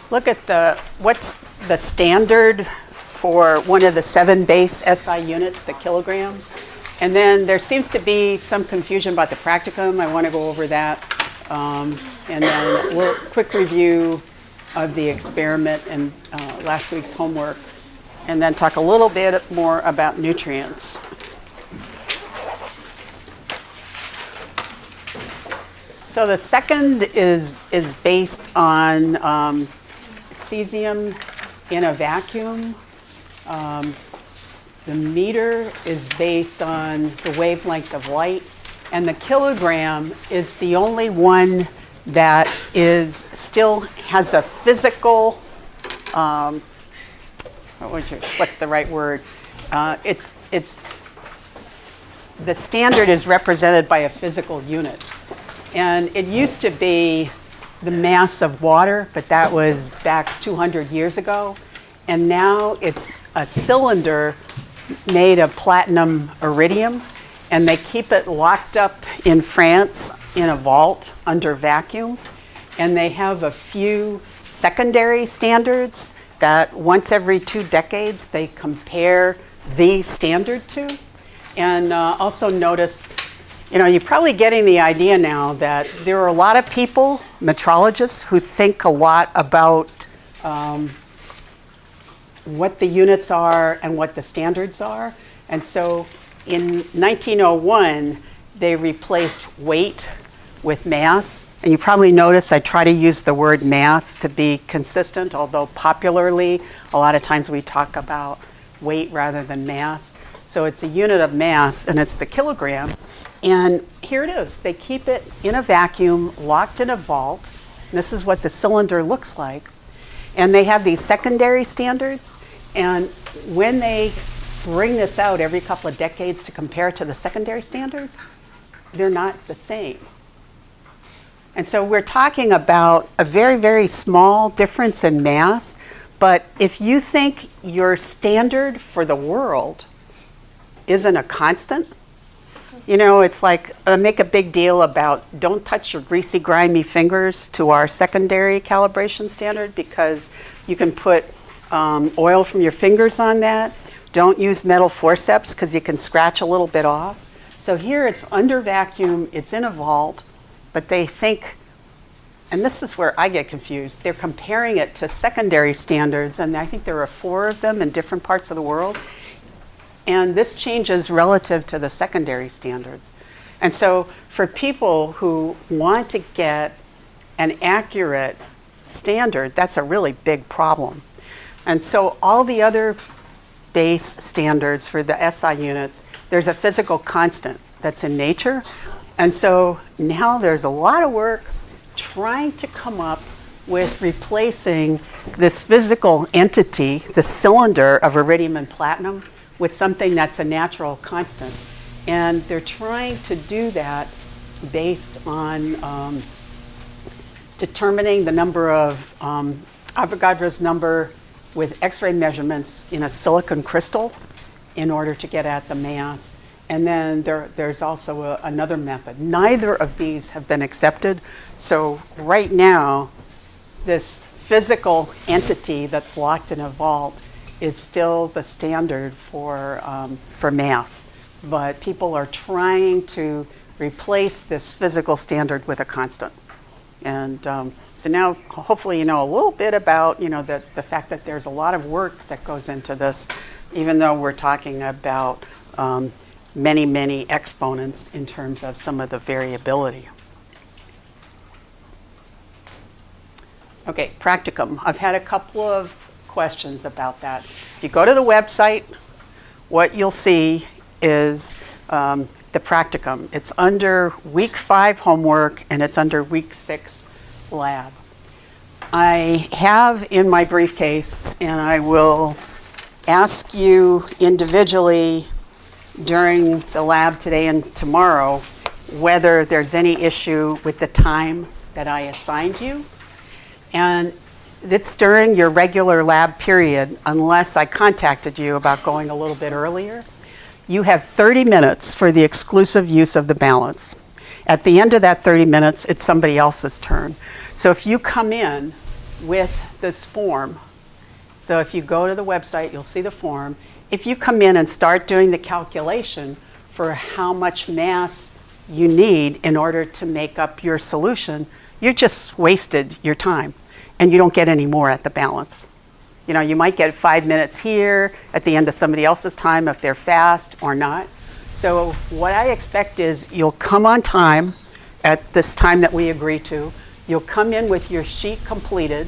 look at what's the standard for one of the 7 base SI units, the kilograms. And then there seems to be some confusion about the practicum. I want to go over that. And then a quick review of the experiment and last week's homework. And then talk a little bit more about nutrients. So the second is based on cesium in a vacuum. The meter is based on the wavelength of light, and the kilogram is the only one that still has a physical, what's the right word? The standard is represented by a physical unit. And it used to be the mass of water, but that was back 200 years ago. And now it's a cylinder made of platinum iridium, and they keep it locked up in France in a vault under vacuum. And they have a few secondary standards that once every 2 decades they compare the standard to. And also notice, you're probably getting the idea now that there are a lot of people, metrologists, who think a lot about what the units are and what the standards are. And so in 1901, they replaced weight with mass. And you probably notice I try to use the word mass to be consistent, although popularly, a lot of times we talk about weight rather than mass. So it's a unit of mass, and it's the kilogram. And here it is. They keep it in a vacuum, locked in a vault. And this is what the cylinder looks like. And they have these secondary standards. And when they bring this out every couple of decades to compare it to the secondary standards, they're not the same. And so we're talking about a very, very small difference in mass. But if you think your standard for the world isn't a constant, it's like make a big deal about don't touch your greasy, grimy fingers to our secondary calibration standard because you can put oil from your fingers on that. Don't use metal forceps because you can scratch a little bit off. So here it's under vacuum, it's in a vault, but they think, and this is where I get confused, they're comparing it to secondary standards, and I think there are 4 of them in different parts of the world. And this changes relative to the secondary standards. And so for people who want to get an accurate standard, that's a really big problem. And so all the other base standards for the SI units, there's a physical constant that's in nature. And so now there's a lot of work trying to come up with replacing this physical entity, the cylinder of iridium and platinum, with something that's a natural constant. And they're trying to do that based on determining the number of Avogadro's number with X-ray measurements in a silicon crystal in order to get at the mass. And then there's also another method. Neither of these have been accepted. So right now, this physical entity that's locked in a vault is still the standard for mass. But people are trying to replace this physical standard with a constant. And so now hopefully you know a little bit about the fact that there's a lot of work that goes into this, even though we're talking about many, many exponents in terms of some of the variability. Okay, practicum. I've had a couple of questions about that. If you go to the website, what you'll see is the practicum. It's under week 5 homework and it's under week 6 lab. I have in my briefcase, and I will ask you individually during the lab today and tomorrow whether there's any issue with the time that I assigned you. And it's during your regular lab period, unless I contacted you about going a little bit earlier. You have 30 minutes for the exclusive use of the balance. At the end of that 30 minutes, it's somebody else's turn. So if you come in with this form. So if you go to the website, you'll see the form. If you come in and start doing the calculation for how much mass you need in order to make up your solution, you just wasted your time and you don't get any more at the balance. You know, you might get 5 minutes here at the end of somebody else's time if they're fast or not. So what I expect is you'll come on time at this time that we agree to. You'll come in with your sheet completed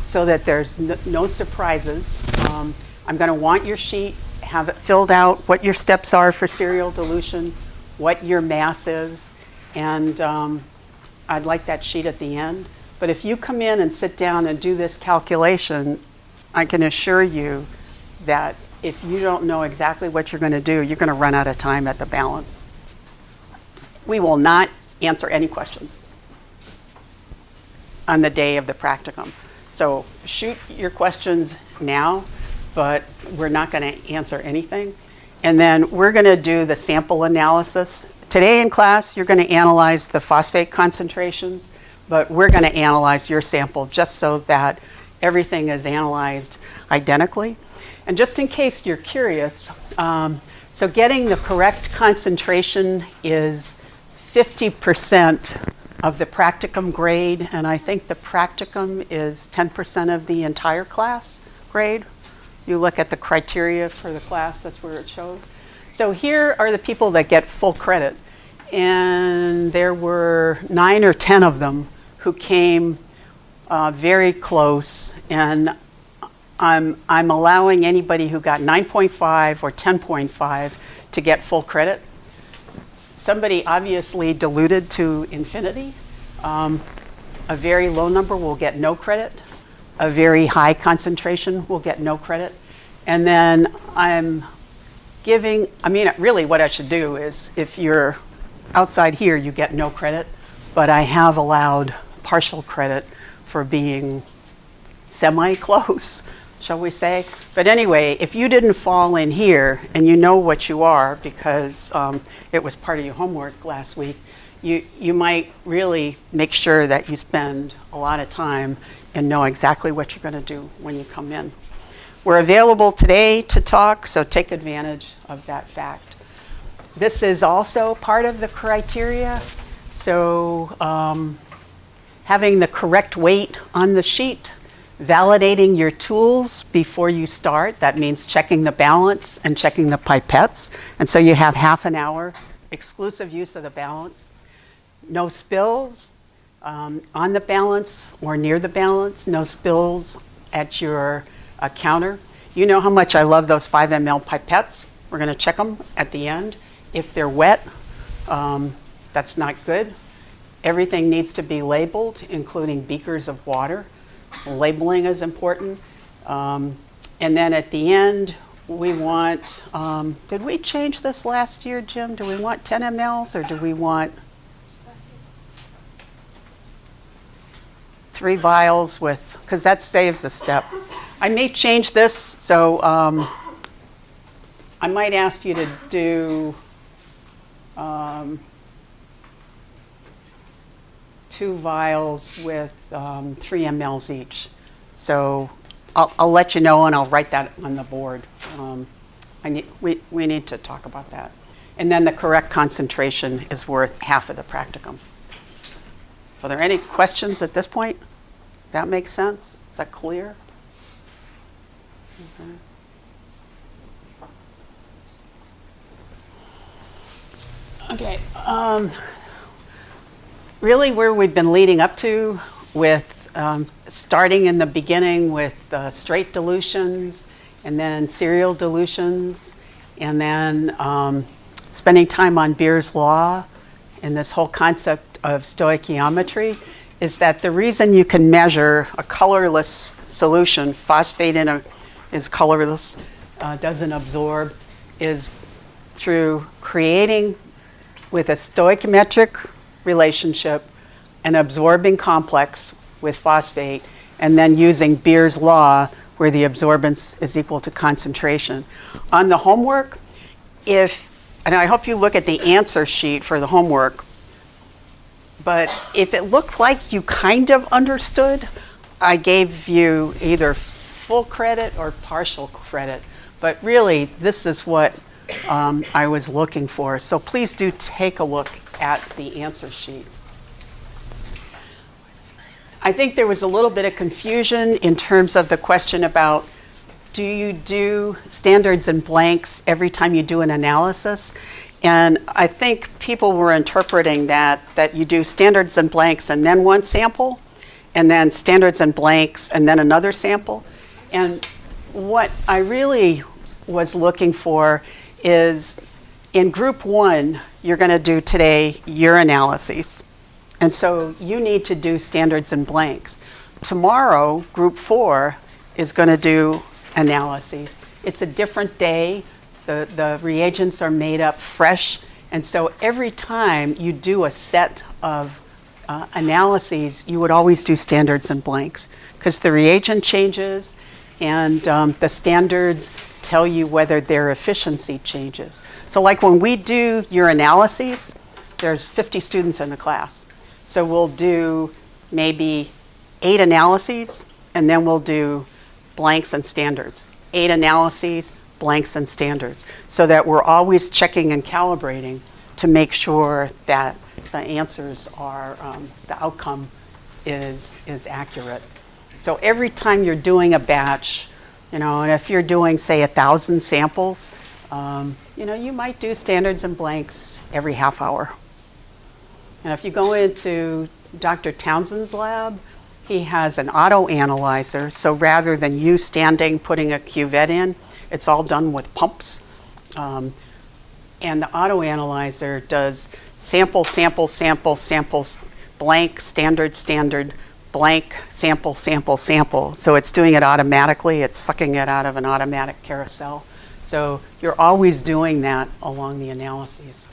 so that there's no surprises. I'm going to want your sheet, have it filled out, what your steps are for serial dilution, what your mass is, and I'd like that sheet at the end. But if you come in and sit down and do this calculation, I can assure you that if you don't know exactly what you're going to do, you're going to run out of time at the balance. We will not answer any questions on the day of the practicum. So shoot your questions now, but we're not going to answer anything. And then we're going to do the sample analysis. Today in class, you're going to analyze the phosphate concentrations, but we're going to analyze your sample just so that everything is analyzed identically. And just in case you're curious, so getting the correct concentration is 50% of the practicum grade, and I think the practicum is 10% of the entire class grade. You look at the criteria for the class, that's where it shows. So here are the people that get full credit, and there were 9 or 10 of them who came very close, and I'm allowing anybody who got 9.5 or 10.5 to get full credit. Somebody obviously diluted to infinity. A very low number will get no credit. A very high concentration will get no credit. And then I'm giving, really what I should do is if you're outside here, you get no credit, but I have allowed partial credit for being semi-close, shall we say. But anyway, if you didn't fall in here and you know what you are because it was part of your homework last week, you might really make sure that you spend a lot of time and know exactly what you're going to do when you come in. We're available today to talk, so take advantage of that fact. This is also part of the criteria. So having the correct weight on the sheet, validating your tools before you start. That means checking the balance and checking the pipettes. And so you have half an hour, exclusive use of the balance. No spills on the balance or near the balance. No spills at your counter. You know how much I love those 5 ml pipettes. We're going to check them at the end. If they're wet, that's not good. Everything needs to be labeled, including beakers of water. Labeling is important. And then at the end, we want, did we change this last year, Jim? Do we want 10 mLs or do we want 3 vials with, because that saves a step. I may change this, so I might ask you to do 2 vials with 3 mLs each. So I'll let you know and I'll write that on the board. We need to talk about that. And then the correct concentration is worth half of the practicum. Are there any questions at this point? Does that make sense? Is that clear? Okay. Really where we've been leading up to with starting in the beginning with straight dilutions and then serial dilutions and then spending time on Beer's law and this whole concept of stoichiometry is that the reason you can measure a colorless solution, phosphate is colorless, doesn't absorb, is through creating with a stoichiometric relationship an absorbing complex with phosphate and then using Beer's law where the absorbance is equal to concentration. On the homework, and I hope you look at the answer sheet for the homework, but if it looked like you kind of understood, I gave you either full credit or partial credit, but really this is what I was looking for. So please do take a look at the answer sheet. I think there was a little bit of confusion in terms of the question about, do you do standards and blanks every time you do an analysis? And I think people were interpreting that you do standards and blanks and then one sample, and then standards and blanks and then another sample. And what I really was looking for is, in group 1, you're going to do today your analyses. And so you need to do standards and blanks. Tomorrow, group 4 is going to do analyses. It's a different day. The reagents are made up fresh. And so every time you do a set of analyses, you would always do standards and blanks, because the reagent changes and the standards tell you whether their efficiency changes. So like when we do your analyses, there's 50 students in the class. So we'll do maybe 8 analyses, and then we'll do blanks and standards. 8 analyses, blanks and standards, so that we're always checking and calibrating to make sure that the answers are, the outcome is accurate. So every time you're doing a batch, and if you're doing, say, 1,000 samples, you might do standards and blanks every half hour. And if you go into Dr. Townsend's lab, he has an auto analyzer. So rather than you standing, putting a cuvette in, it's all done with pumps. And the auto analyzer does sample, sample, sample, samples, blank, standard, standard, blank, sample, sample, sample. So it's doing it automatically. It's sucking it out of an automatic carousel. So you're always doing that along the analyses.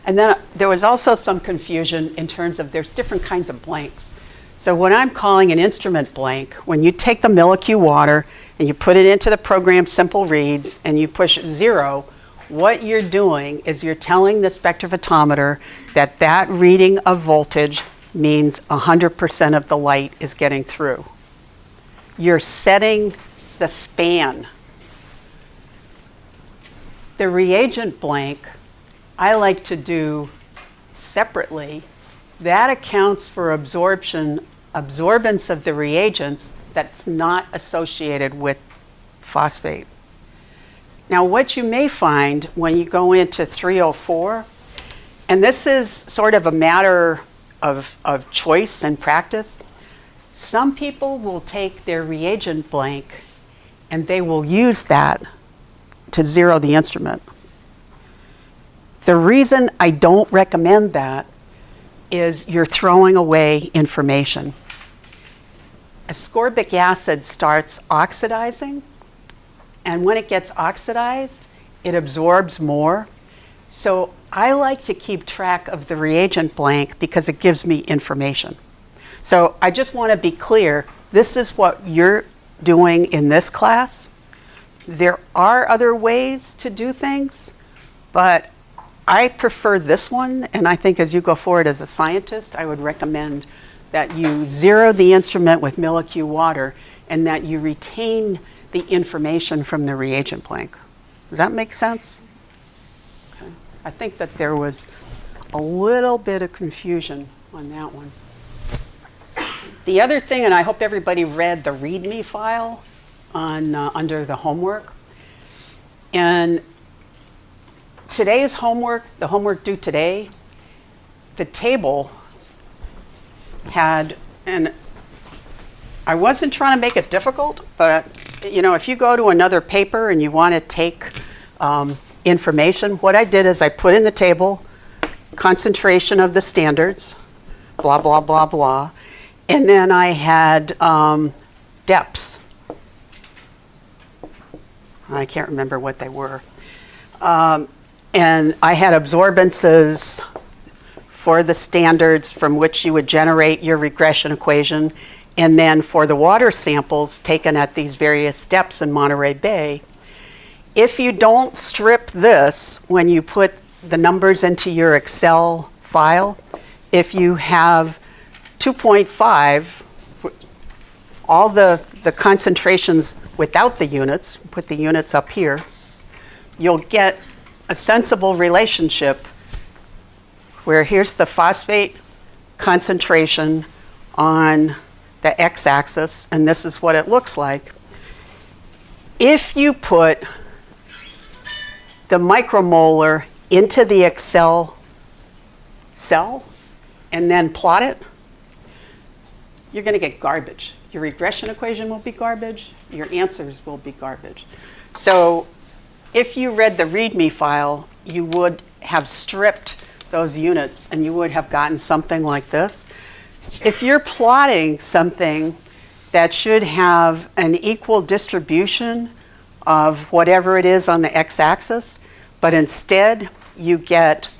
And then there was also some confusion in terms of there's different kinds of blanks. So what I'm calling an instrument blank, when you take the millicu water and you put it into the program Simple Reads and you push 0, what you're doing is you're telling the spectrophotometer that that reading of voltage means 100% of the light is getting through. You're setting the span. The reagent blank, I like to do separately. That accounts for absorbance of the reagents that's not associated with phosphate. Now, what you may find when you go into 304, and this is sort of a matter of choice and practice, some people will take their reagent blank and they will use that to zero the instrument. The reason I don't recommend that is you're throwing away information. Ascorbic acid starts oxidizing, and when it gets oxidized, it absorbs more. So I like to keep track of the reagent blank because it gives me information. So I just want to be clear, this is what you're doing in this class. There are other ways to do things, but I prefer this one, and I think as you go forward as a scientist, I would recommend that you zero the instrument with millicu water and that you retain the information from the reagent blank. Does that make sense? Okay. I think that there was a little bit of confusion on that one. The other thing, and I hope everybody read the README file on under the homework. And today's homework, the homework due today, the table had, and I wasn't trying to make it difficult, but if you go to another paper and you want to take information, what I did is I put in the table concentration of the standards, blah, blah, blah, blah, and then I had depths. I can't remember what they were. And I had absorbances for the standards from which you would generate your regression equation, and then for the water samples taken at these various depths in Monterey Bay. If you don't strip this when you put the numbers into your Excel file, if you have 2.5, all the concentrations without the units, put the units up here, you'll get a sensible relationship where here's the phosphate concentration on the x-axis, and this is what it looks like. If you put the micromolar into the Excel cell and then plot it, you're going to get garbage. Your regression equation will be garbage. Your answers will be garbage. So if you read the README file, you would have stripped those units and you would have gotten something like this. If you're plotting something that should have an equal distribution of whatever it is on the x-axis, but instead you get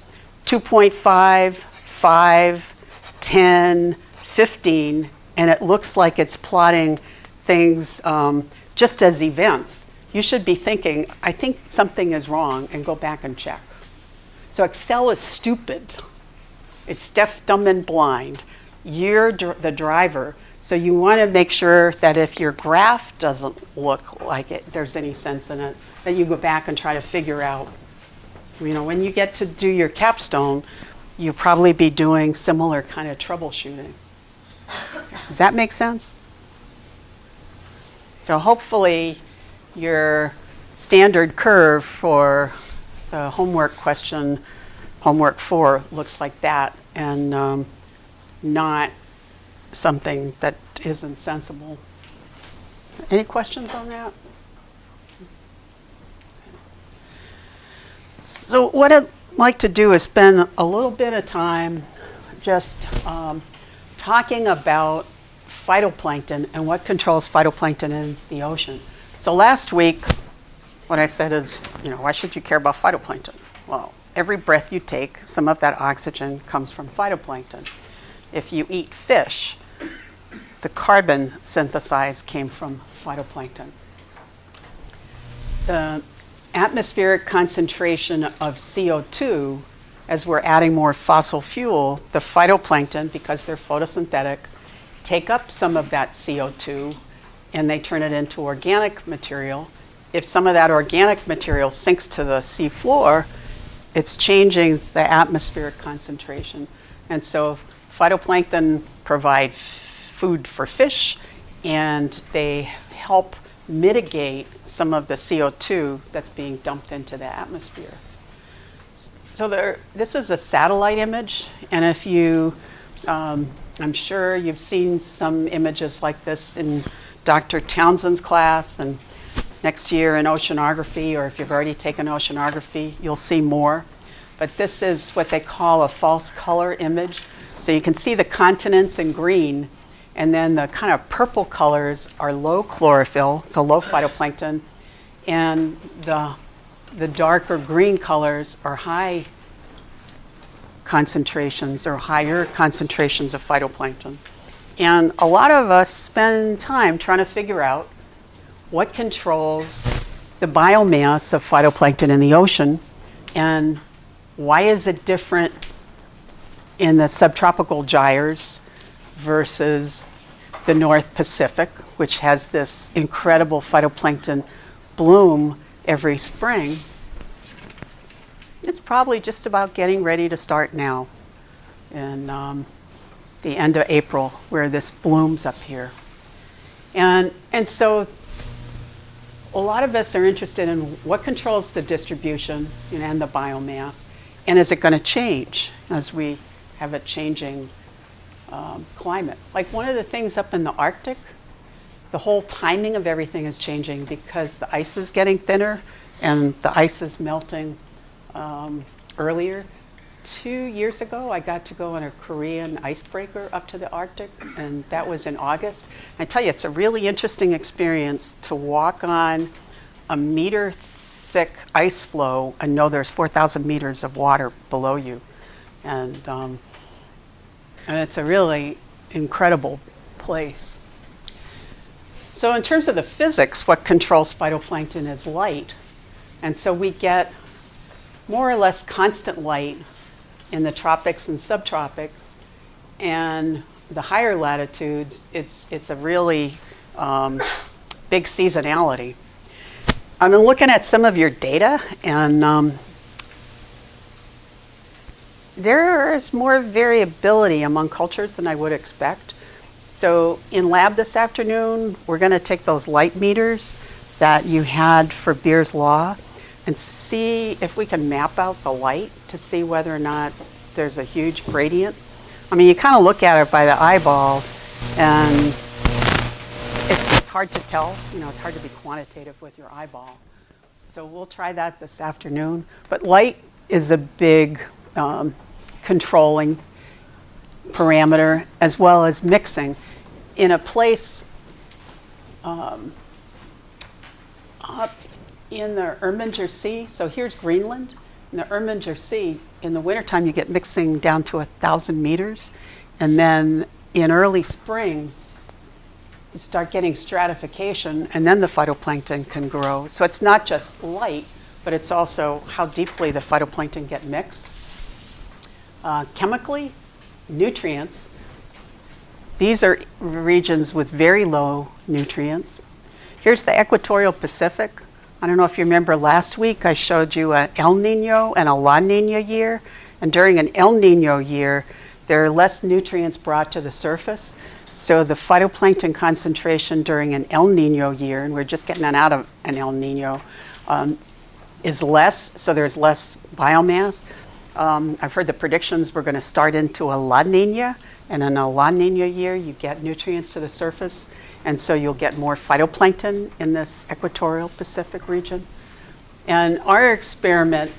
2.5, 5, 10, 15, and it looks like it's plotting things just as events, you should be thinking, I think something is wrong, and go back and check. So Excel is stupid. It's deaf, dumb, and blind. You're the driver, so you want to make sure that if your graph doesn't look like there's any sense in it, that you go back and try to figure out, when you get to do your capstone, you'll probably be doing similar kind of troubleshooting. Does that make sense? So hopefully your standard curve for the homework question, homework 4, looks like that, and not something that isn't sensible. Any questions on that? So what I'd like to do is spend a little bit of time just talking about phytoplankton and what controls phytoplankton in the ocean. So last week, what I said is, why should you care about phytoplankton? Well, every breath you take, some of that oxygen comes from phytoplankton. If you eat fish, the carbon synthesized came from phytoplankton. The atmospheric concentration of CO2, as we're adding more fossil fuel, the phytoplankton, because they're photosynthetic, take up some of that CO2 and they turn it into organic material. If some of that organic material sinks to the sea floor, it's changing the atmospheric concentration. And so phytoplankton provide food for fish, and they help mitigate some of the CO2 that's being dumped into the atmosphere. So this is a satellite image, and if you, I'm sure you've seen some images like this in Dr. Townsend's class, and next year in oceanography, or if you've already taken oceanography, you'll see more. But this is what they call a false color image. So you can see the continents in green, and then the kind of purple colors are low chlorophyll, so low phytoplankton, and the darker green colors are high concentrations or higher concentrations of phytoplankton. And a lot of us spend time trying to figure out what controls the biomass of phytoplankton in the ocean, and why is it different in the subtropical gyres versus the North Pacific, which has this incredible phytoplankton bloom every spring. It's probably just about getting ready to start now in the end of April, where this blooms up here. And so a lot of us are interested in what controls the distribution and the biomass, and is it going to change as we have a changing climate. Like one of the things up in the Arctic, the whole timing of everything is changing because the ice is getting thinner and the ice is melting earlier. 2 years ago, I got to go on a Korean icebreaker up to the Arctic, and that was in August. I tell you, it's a really interesting experience to walk on a meter thick ice floe and know there's 4,000 meters of water below you. And it's a really incredible place. So in terms of the physics, what controls phytoplankton is light. And so we get more or less constant light in the tropics and subtropics. And the higher latitudes, it's a really big seasonality. I've been looking at some of your data, and there's more variability among cultures than I would expect. So in lab this afternoon, we're going to take those light meters that you had for Beer's Law and see if we can map out the light to see whether or not there's a huge gradient. I mean, you kind of look at it by the eyeballs, and it's hard to tell. You know, it's hard to be quantitative with your eyeball. So we'll try that this afternoon. But light is a big controlling parameter, as well as mixing. In a place up in the Erminger Sea, so here's Greenland. In the Erminger Sea, in the wintertime, you get mixing down to 1,000 meters. And then in early spring, you start getting stratification, and then the phytoplankton can grow. So it's not just light, but it's also how deeply the phytoplankton get mixed. Chemically, nutrients. These are regions with very low nutrients. Here's the equatorial Pacific. I don't know if you remember last week I showed you an El Nino and a La Nina year. And during an El Nino year, there are less nutrients brought to the surface. So the phytoplankton concentration during an El Nino year, and we're just getting out of an El Nino, is less, so there's less biomass. I've heard the predictions we're going to start into a La Nina, and in a La Nina year, you get nutrients to the surface, and so you'll get more phytoplankton in this equatorial Pacific region. And our experiment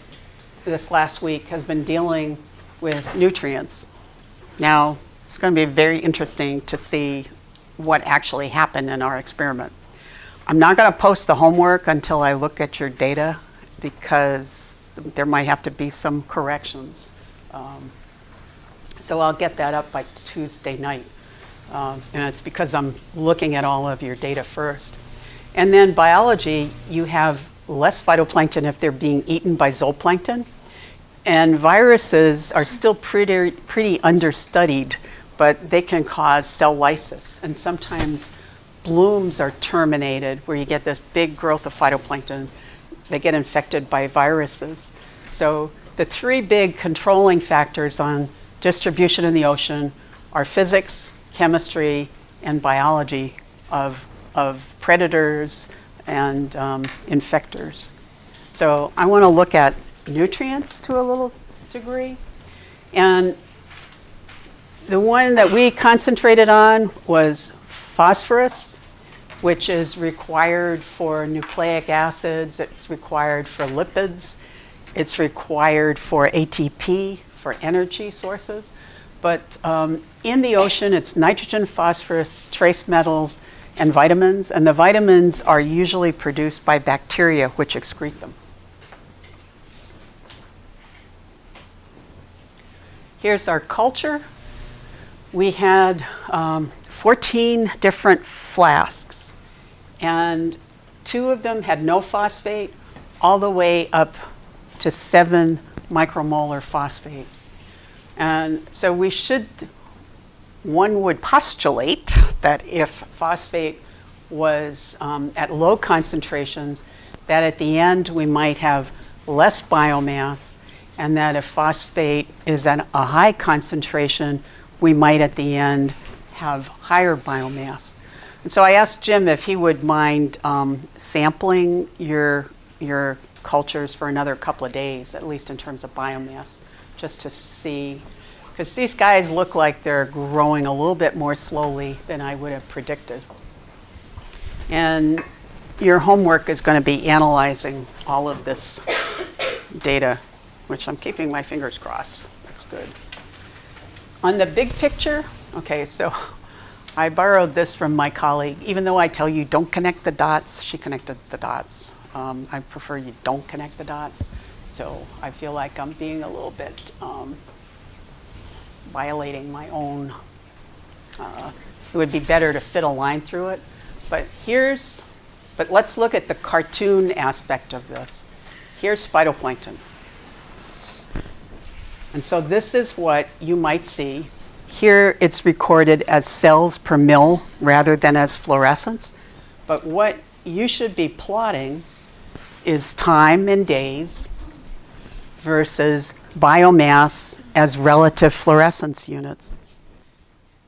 this last week has been dealing with nutrients. Now, it's going to be very interesting to see what actually happened in our experiment. I'm not going to post the homework until I look at your data, because there might have to be some corrections. So I'll get that up by Tuesday night. And it's because I'm looking at all of your data first. And then biology, you have less phytoplankton if they're being eaten by zooplankton. And viruses are still pretty understudied, but they can cause cell lysis. And sometimes blooms are terminated where you get this big growth of phytoplankton. They get infected by viruses. So the three big controlling factors on distribution in the ocean are physics, chemistry, and biology of predators and infectors. So I want to look at nutrients to a little degree. And the one that we concentrated on was phosphorus, which is required for nucleic acids, it's required for lipids, it's required for ATP, for energy sources. But in the ocean, it's nitrogen, phosphorus, trace metals, and vitamins. And the vitamins are usually produced by bacteria, which excrete them. Here's our culture. We had 14 different flasks, and 2 of them had no phosphate, all the way up to 7 micromolar phosphate. And so one would postulate that if phosphate was at low concentrations, that at the end we might have less biomass, and that if phosphate is at a high concentration, we might at the end have higher biomass. And so I asked Jim if he would mind sampling your cultures for another couple of days, at least in terms of biomass, just to see, because these guys look like they're growing a little bit more slowly than I would have predicted. And your homework is going to be analyzing all of this data, which I'm keeping my fingers crossed. That's good. On the big picture, okay, so I borrowed this from my colleague. Even though I tell you don't connect the dots, she connected the dots. I prefer you don't connect the dots. So I feel like I'm being a little bit violating my own. It would be better to fit a line through it. But let's look at the cartoon aspect of this. Here's phytoplankton. And so this is what you might see Here it's recorded as cells per mil rather than as fluorescence. But what you should be plotting is time in days versus biomass as relative fluorescence units.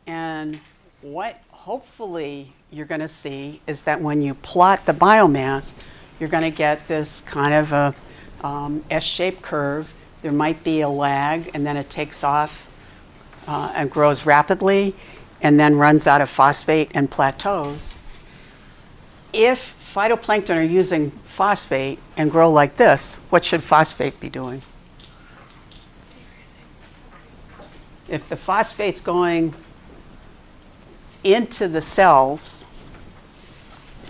And what hopefully you're going to see is that when you plot the biomass, you're going to get this kind of a S-shaped curve. There might be a lag, and then it takes off and grows rapidly, and then runs out of phosphate and plateaus. If phytoplankton are using phosphate and grow like this, what should phosphate be doing? If the phosphate's going into the cells,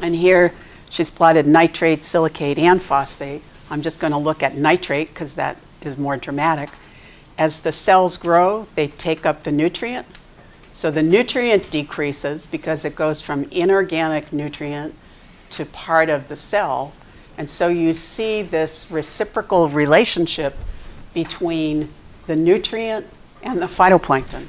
and here she's plotted nitrate, silicate, and phosphate. I'm just going to look at nitrate because that is more dramatic. As the cells grow, they take up the nutrient. So the nutrient decreases because it goes from inorganic nutrient to part of the cell. And so you see this reciprocal relationship between the nutrient and the phytoplankton.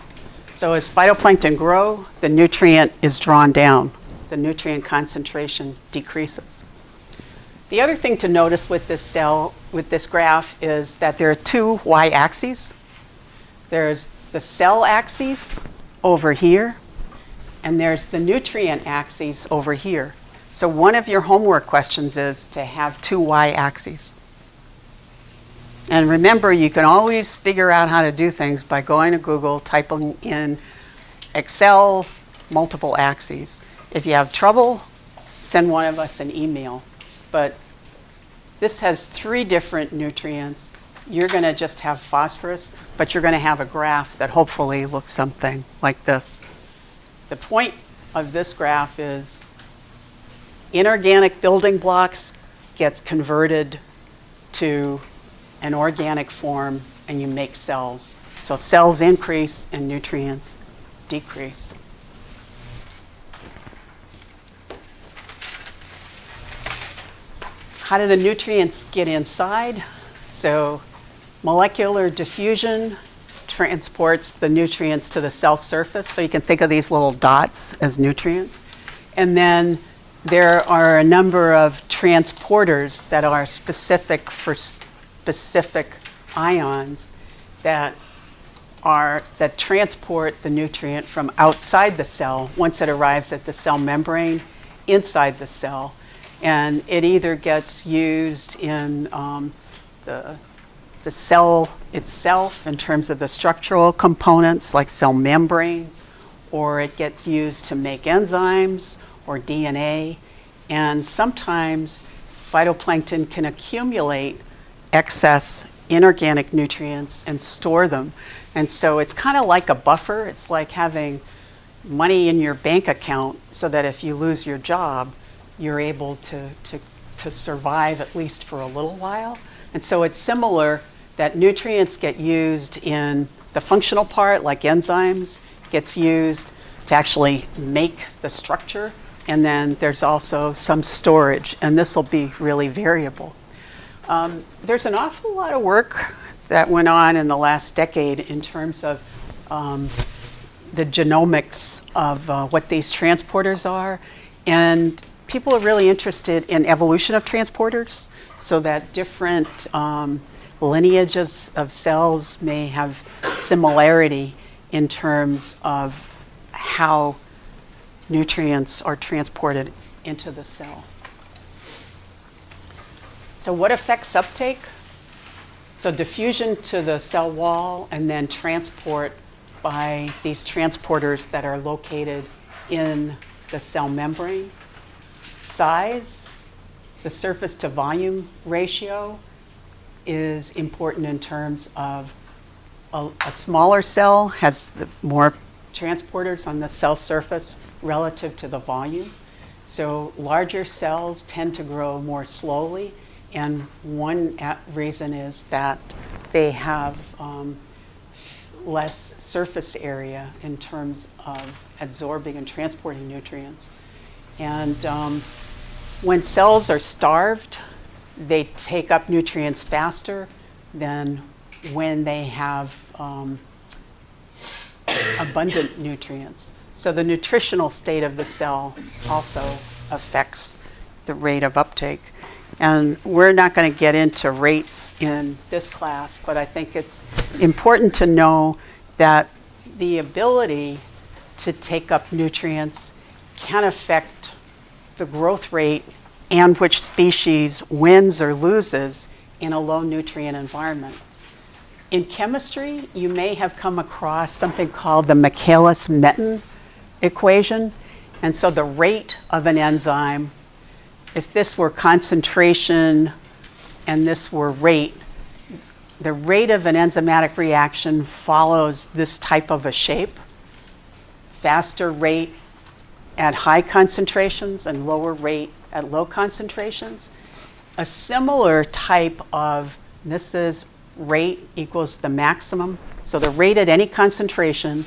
So as phytoplankton grow, the nutrient is drawn down. The nutrient concentration decreases. The other thing to notice with this graph is that there are two y-axes. There's the cell axis over here, and there's the nutrient axis over here. So one of your homework questions is to have two y-axes. And remember, you can always figure out how to do things by going to Google, typing in Excel, multiple axes. If you have trouble, send one of us an email. But this has 3 different nutrients. You're going to just have phosphorus, but you're going to have a graph that hopefully looks something like this. The point of this graph is inorganic building blocks gets converted to an organic form, and you make cells. So cells increase and nutrients decrease. How do the nutrients get inside? So molecular diffusion transports the nutrients to the cell surface. So you can think of these little dots as nutrients. And then there are a number of transporters that are specific for specific ions that transport the nutrient from outside the cell once it arrives at the cell membrane inside the cell. And it either gets used in the cell itself in terms of the structural components like cell membranes, or it gets used to make enzymes or DNA. And sometimes phytoplankton can accumulate excess inorganic nutrients and store them. And so it's kind of like a buffer. It's like having money in your bank account so that if you lose your job, you're able to survive at least for a little while. And so it's similar that nutrients get used in the functional part, like enzymes, gets used to actually make the structure. And then there's also some storage, and this will be really variable. There's an awful lot of work that went on in the last decade in terms of the genomics of what these transporters are. And people are really interested in evolution of transporters so that different lineages of cells may have similarity in terms of how nutrients are transported into the cell. So what affects uptake? So diffusion to the cell wall and then transport by these transporters that are located in the cell membrane. Size, the surface to volume ratio is important in terms of a smaller cell has more transporters on the cell surface relative to the volume. So larger cells tend to grow more slowly, and one reason is that they have less surface area in terms of absorbing and transporting nutrients. And when cells are starved, they take up nutrients faster than when they have abundant nutrients. So the nutritional state of the cell also affects the rate of uptake. And we're not going to get into rates in this class, but I think it's important to know that the ability to take up nutrients can affect the growth rate and which species wins or loses in a low nutrient environment. In chemistry, you may have come across something called the Michaelis-Menten equation. And so the rate of an enzyme, if this were concentration and this were rate, the rate of an enzymatic reaction follows this type of a shape. Faster rate at high concentrations and lower rate at low concentrations. A similar type of, this is rate equals the maximum. So the rate at any concentration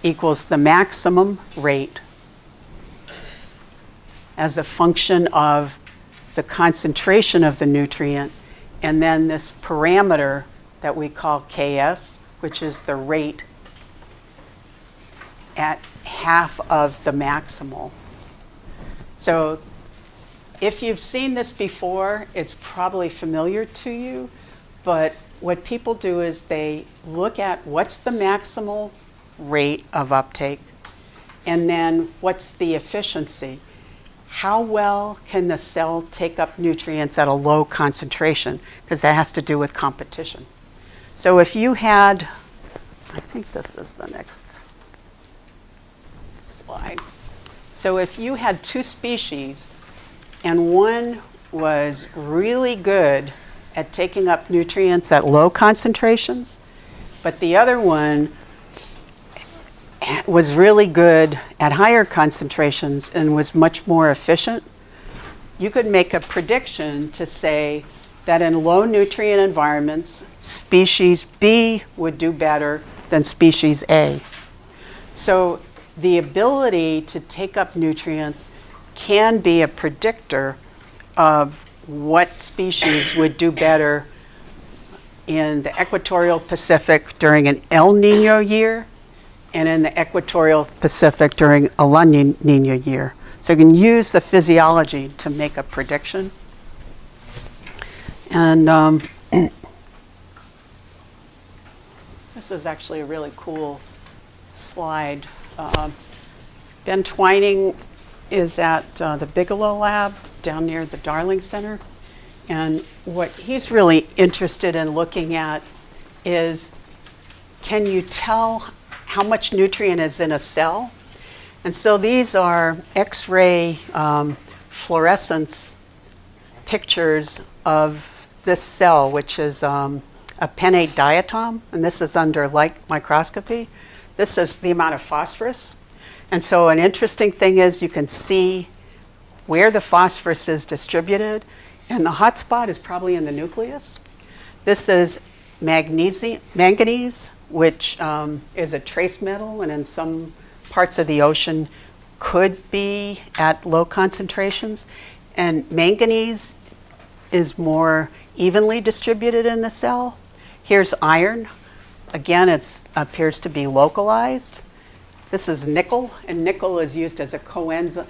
equals the maximum rate as a function of the concentration of the nutrient, and then this parameter that we call Ks, which is the rate at half of the maximal. So if you've seen this before, it's probably familiar to you, but what people do is they look at what's the maximal rate of uptake, and then what's the efficiency. How well can the cell take up nutrients at a low concentration? Because that has to do with competition. So if you had, I think this is the next slide. So if you had two species and one was really good at taking up nutrients at low concentrations, but the other one was really good at higher concentrations and was much more efficient, you could make a prediction to say that in low nutrient environments, species B would do better than species A. So the ability to take up nutrients can be a predictor of what species would do better in the equatorial Pacific during an El Nino year and in the equatorial Pacific during a La Nina year. So you can use the physiology to make a prediction. And this is actually a really cool slide. Ben Twining is at the Bigelow Lab down near the Darling Center. And what he's really interested in looking at is, can you tell how much nutrient is in a cell? And so these are X-ray fluorescence pictures of this cell, which is a pennate diatom, and this is under light microscopy. This is the amount of phosphorus. And so an interesting thing is you can see where the phosphorus is distributed, and the hot spot is probably in the nucleus. This is manganese, which is a trace metal, and in some parts of the ocean could be at low concentrations. And manganese is more evenly distributed in the cell. Here's iron. Again, it appears to be localized. This is nickel, and nickel is used as a cofactor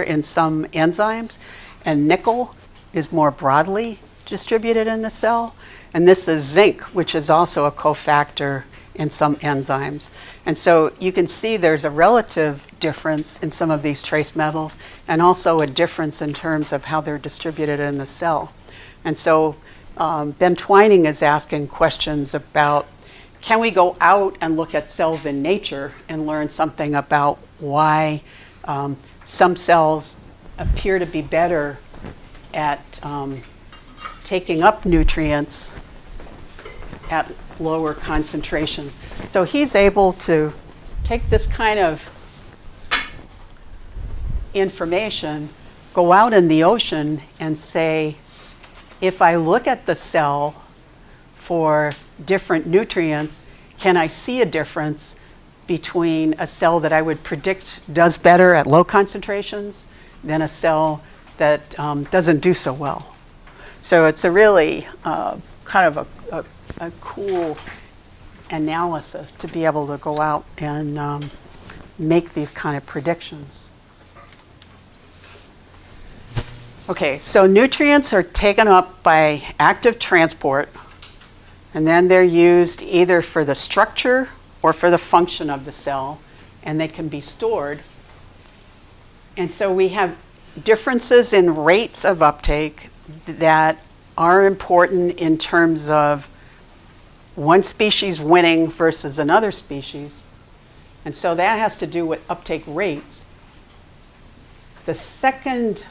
in some enzymes. And nickel is more broadly distributed in the cell. And this is zinc, which is also a cofactor in some enzymes. And so you can see there's a relative difference in some of these trace metals, and also a difference in terms of how they're distributed in the cell. And so Ben Twining is asking questions about, can we go out and look at cells in nature and learn something about why some cells appear to be better at taking up nutrients at lower concentrations. So he's able to take this kind of information, go out in the ocean and say, if I look at the cell for different nutrients, can I see a difference between a cell that I would predict does better at low concentrations than a cell that doesn't do so well? So it's a really kind of a cool analysis to be able to go out and make these kind of predictions. Okay, so nutrients are taken up by active transport, and then they're used either for the structure or for the function of the cell, and they can be stored. And so we have differences in rates of uptake that are important in terms of one species winning versus another species. And so that has to do with uptake rates. The second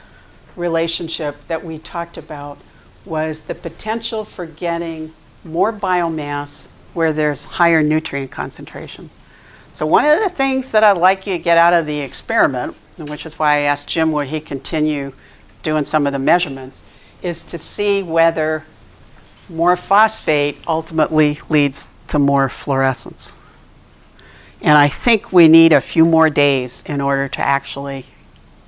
relationship that we talked about was the potential for getting more biomass where there's higher nutrient concentrations. So one of the things that I'd like you to get out of the experiment, and which is why I asked Jim would he continue doing some of the measurements, is to see whether more phosphate ultimately leads to more fluorescence. And I think we need a few more days in order to actually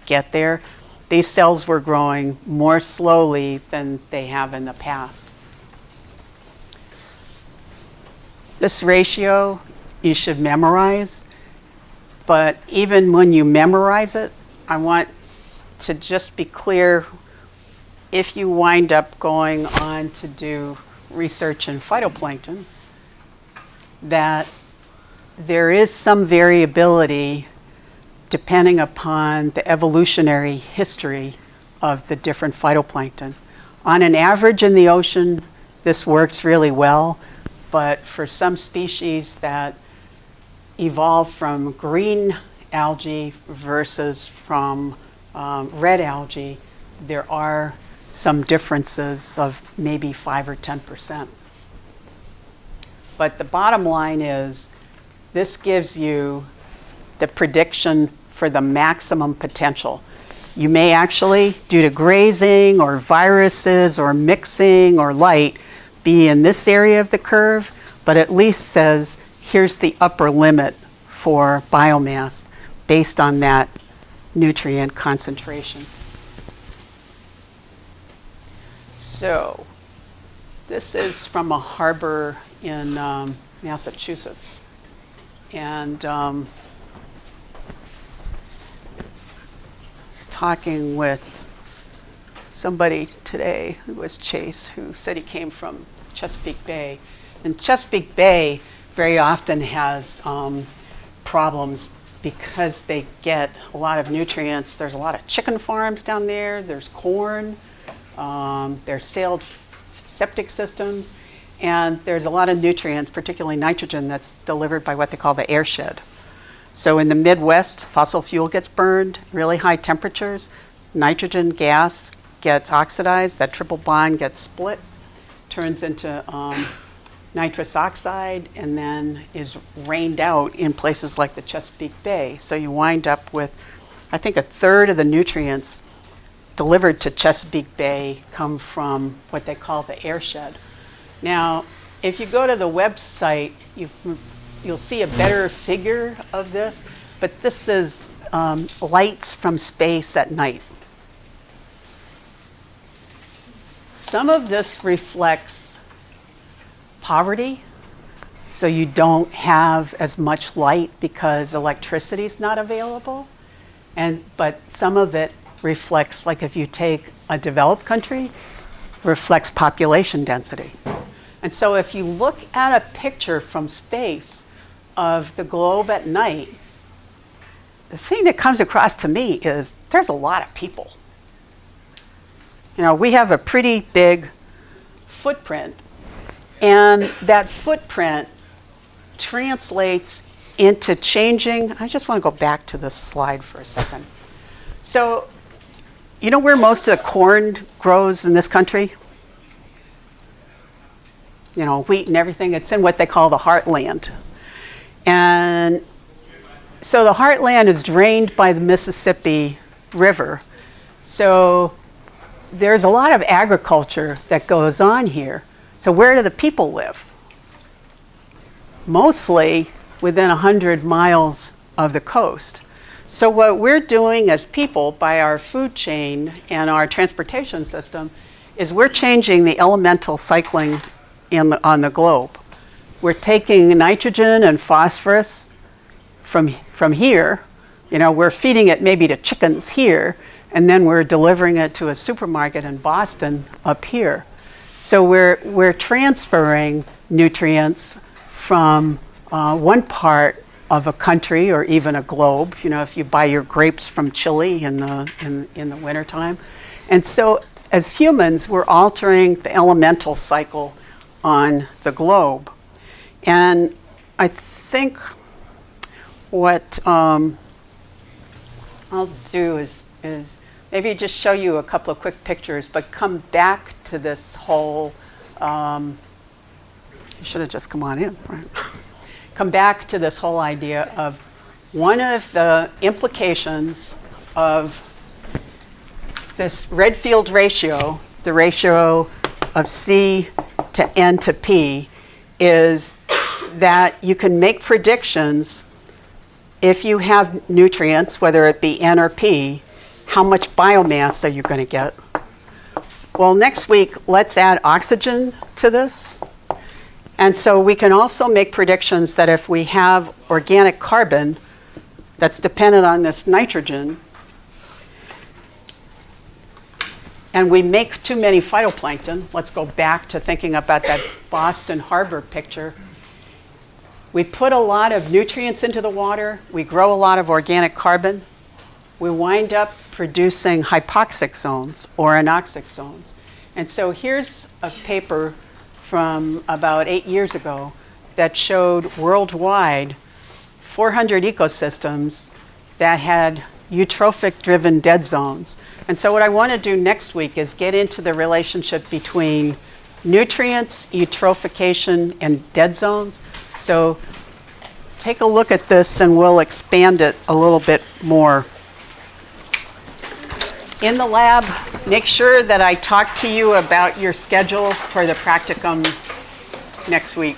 get there. These cells were growing more slowly than they have in the past. This ratio you should memorize, but even when you memorize it, I want to just be clear, if you wind up going on to do research in phytoplankton, that there is some variability depending upon the evolutionary history of the different phytoplankton. On an average in the ocean, this works really well, but for some species that evolve from green algae versus from red algae, there are some differences of maybe 5 or 10%. But the bottom line is, this gives you the prediction for the maximum potential. You may actually, due to grazing or viruses or mixing or light, be in this area of the curve, but at least says, here's the upper limit for biomass based on that nutrient concentration. So, this is from a harbor in Massachusetts. And I was talking with somebody today who was Chase, who said he came from Chesapeake Bay. And Chesapeake Bay very often has problems because they get a lot of nutrients. There's a lot of chicken farms down there, there's corn, there's sailed septic systems, and there's a lot of nutrients, particularly nitrogen, that's delivered by what they call the airshed. So in the Midwest, fossil fuel gets burned, really high temperatures, nitrogen gas gets oxidized, that triple bond gets split, turns into nitrous oxide, and then is rained out in places like the Chesapeake Bay. So you wind up with, I think, a third of the nutrients delivered to Chesapeake Bay come from what they call the airshed. Now, if you go to the website, you'll see a better figure of this, but this is lights from space at night. Some of this reflects poverty, so you don't have as much light because electricity is not available. But some of it reflects, like if you take a developed country, reflects population density. And so if you look at a picture from space of the globe at night, the thing that comes across to me is there's a lot of people. You know, we have a pretty big footprint, and that footprint translates into changing. I just want to go back to this slide for a second. So, you know where most of the corn grows in this country? You know, wheat and everything. It's in what they call the heartland. And so the heartland is drained by the Mississippi River. So there's a lot of agriculture that goes on here. So where do the people live? Mostly within 100 miles of the coast. So what we're doing as people by our food chain and our transportation system is we're changing the elemental cycling on the globe. we're taking nitrogen and phosphorus from here. You know, we're feeding it maybe to chickens here, and then we're delivering it to a supermarket in Boston up here. So we're transferring nutrients from one part of a country or even a globe. You know, if you buy your grapes from Chile in the wintertime. And so as humans, we're altering the elemental cycle on the globe. And I think what I'll do is maybe just show you a couple of quick pictures, but come back to this whole, you should have just come on in, right? Come back to this whole idea of one of the implications of this Redfield ratio, the ratio of C to N to P, is that you can make predictions if you have nutrients, whether it be N or P, how much biomass are you going to get? Well, next week, let's add oxygen to this. And so we can also make predictions that if we have organic carbon that's dependent on this nitrogen, and we make too many phytoplankton, let's go back to thinking about that Boston Harbor picture. We put a lot of nutrients into the water, we grow a lot of organic carbon, we wind up producing hypoxic zones or anoxic zones. And so here's a paper from about 8 years ago that showed worldwide 400 ecosystems that had eutrophic-driven dead zones. And so what I want to do next week is get into the relationship between nutrients, eutrophication, and dead zones. So take a look at this and we'll expand it a little bit more. In the lab, make sure that I talk to you about your schedule for the practicum next week.